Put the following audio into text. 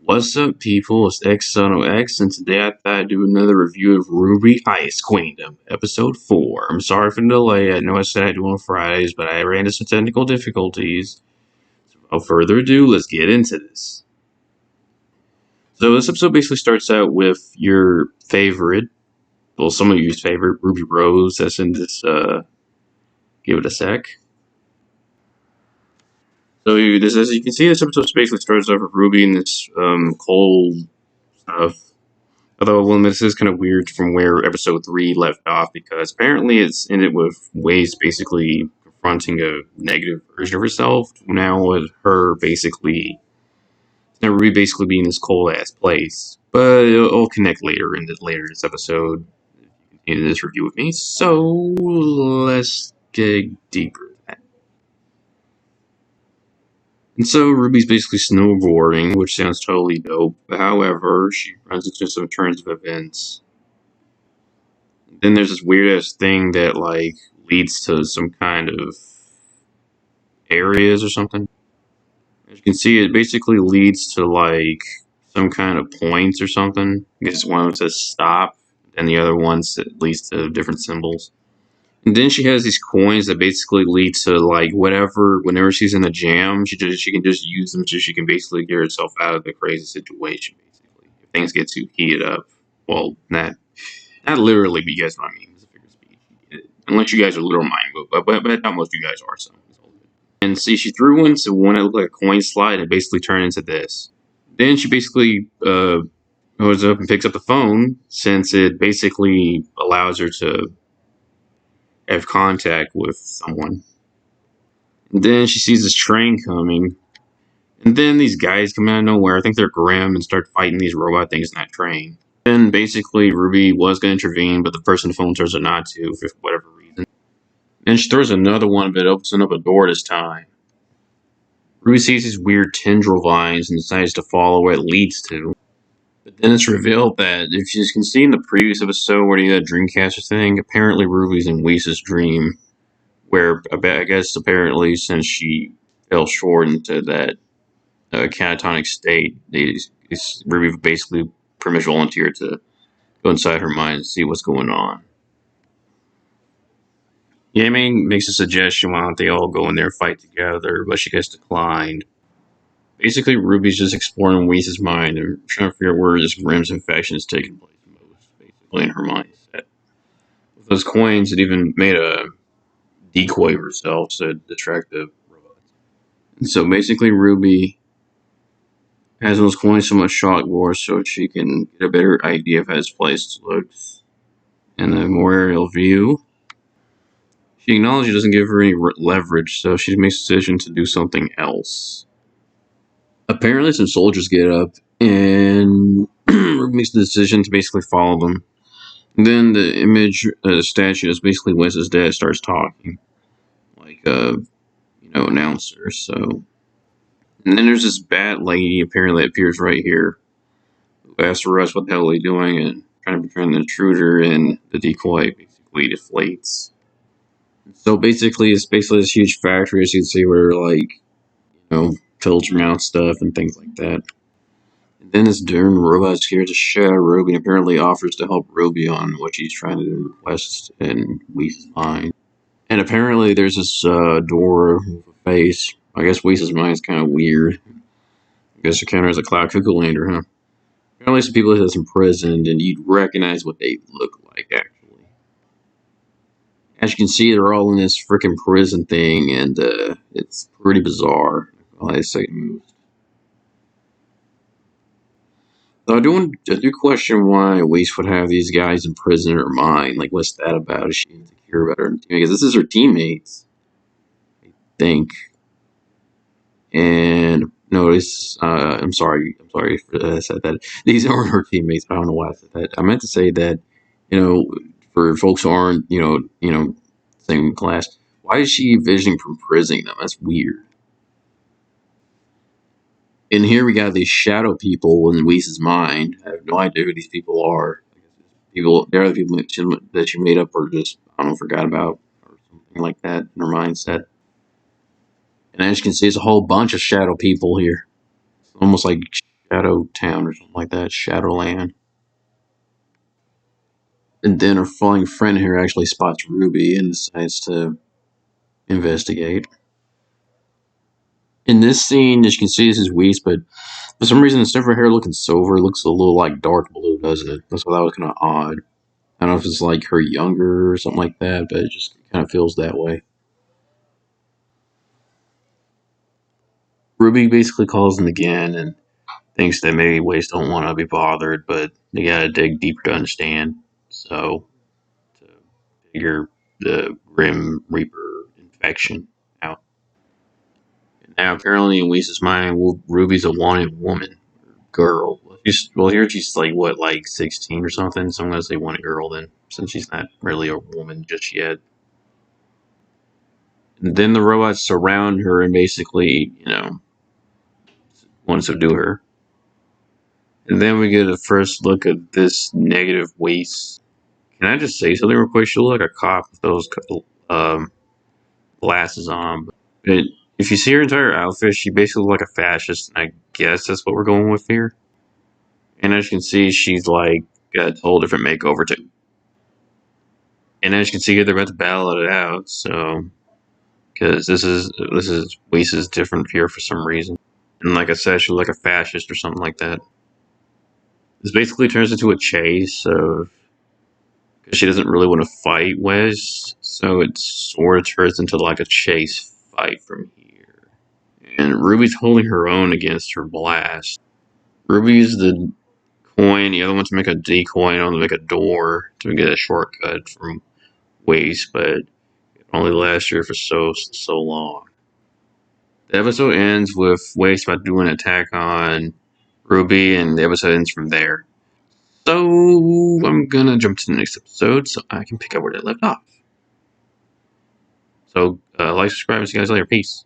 What's up, people? It's X and today I thought I'd do another review of Rwby Ice Queendom, Episode 4. I'm sorry for the delay. I know I said I'd do it on Fridays, but I ran into some technical difficulties. So without further ado, let's get into this. So this episode basically starts out with your favorite, well, some of you's favorite, Ruby Rose, that's in this, give it a sec. So as you can see, this episode basically starts off with Ruby in this cold stuff. Although, this is kind of weird from where episode 3 left off, because apparently it's ended with Waze basically confronting a negative version of herself. Now with her basically, now Ruby basically being this cold ass place. But it'll connect later in this episode. In this review with me. So let's get deeper into that. And so Ruby's basically snowboarding, which sounds totally dope. However, she runs into some turns of events. Then there's this weird ass thing that like leads to some kind of areas or something. As you can see, it basically leads to like some kind of points or something. I guess one says stop, and the other one leads to different symbols. And then she has these coins that basically lead to like whatever. Whenever she's in a jam, she can just use them so she can basically get herself out of the crazy situation. Basically, if things get too heated up, well, not literally, but you guys know what I mean. It's a figure of speech. Unless you guys are literal mind, but not most of you guys are. So, and see, she threw into one that looked like a coin slide, and it basically turned into this. Then she basically goes up and picks up the phone, since it basically allows her to have contact with someone. And then she sees this train coming, and then these guys come out of nowhere. I think they're Grimm, and start fighting these robot things in that train. Then basically Ruby was going to intervene, but the person on the phone tells her not to for whatever reason. Then she throws another one, but it opens up a door this time. Ruby sees these weird tendril vines and decides to follow where it leads to. But then it's revealed that, if you can see in the previous episode where he had that Dreamcatcher thing, apparently Ruby's in Whis' dream, where I guess apparently since she fell short into that catatonic state, Ruby basically pretty much volunteered to go inside her mind and see what's going on. Yaming makes a suggestion why don't they all go in there and fight together, but she gets declined. Basically, Ruby's just exploring Whis' mind and trying to figure out where this Grimm's infection is taking place most, basically in her mindset. With those coins, it even made a decoy of herself to distract the robots. And so basically, Rwby has those coins so much chalkboard so she can get a better idea of how this place looks in a more aerial view. She acknowledges it doesn't give her any leverage, so she makes a decision to do something else. Apparently some soldiers get up, and Rwby makes the decision to basically follow them. And then the image, the statue that's basically Whis' dad, starts talking. Like a, announcer, so... And then there's this bat lady, apparently, that appears right here, who asks Russ what the hell are they doing, and trying to befriend the intruder, and the decoy basically deflates. So basically, it's basically this huge factory, as you can see, where, like, filtering out stuff and things like that. And then this darn robot scares the shit out of Rwby and apparently offers to help Rwby on what she's trying to request in Whis' mind. And apparently there's this door with a face. I guess Whis' mind is kind of weird. I guess it kind of has a cloud cuckoo lander, huh? Apparently some people that's imprisoned, and you'd recognize what they look like, actually. As you can see, they're all in this freaking prison thing, and it's pretty bizarre. I say most. Though I do question why Whis would have these guys in prison in her mind. Like, what's that about? Is she insecure about her teammates? Because this is her teammates, I think. And notice, I'm sorry for that I said that. These aren't her teammates. I don't know why I said that. I meant to say that, for folks who aren't, same class, why is she envisioning from prison them? That's weird. And here we got these shadow people in Whis' mind. I have no idea who these people are. They're the people that she made up or just, forgot about or something like that in her mindset. And as you can see, it's a whole bunch of shadow people here. It's almost like Shadow Town or something like that, Shadowland. And then her falling friend here actually spots Rwby and decides to investigate. In this scene, as you can see, this is Weiss, but for some reason, instead of her hair looking silver, it looks a little like dark blue, doesn't it? That's why that was kind of odd. I don't know if it's like her younger or something like that, but it just kind of feels that way. Rwby basically calls them again and thinks that maybe Weiss don't want to be bothered, but they gotta dig deeper to understand. So, to figure the Grim Reaper infection out. Now, apparently, in Weiss's mind, Ruby's a wanted woman, girl. Well, here she's like, what, like 16 or something? So I'm going to say wanted girl then, since she's not really a woman just yet. And then the robots surround her and basically, want to subdue her. And then we get a first look at this negative Weiss. Can I just say something real quick? She looks like a cop with those glasses on. But if you see her entire outfit, she basically looks like a fascist. And I guess that's what we're going with here. And as you can see, she's like got a whole different makeover too. And as you can see here, they're about to battle it out. So, because this is Weiss's different here for some reason. And like I said, she looks like a fascist or something like that. This basically turns into a chase of because she doesn't really want to fight Wes, so it sort of turns into like a chase fight from here. And Ruby's holding her own against her blast. Rwby used the coin, the other one to make a decoy, and to make a door to get a shortcut from Weiss, but it only lasts her for so long. The episode ends with Weiss about to do an attack on Rwby, and the episode ends from there. So I'm gonna jump to the next episode so I can pick up where they left off. So like, subscribe, and see you guys later. Peace.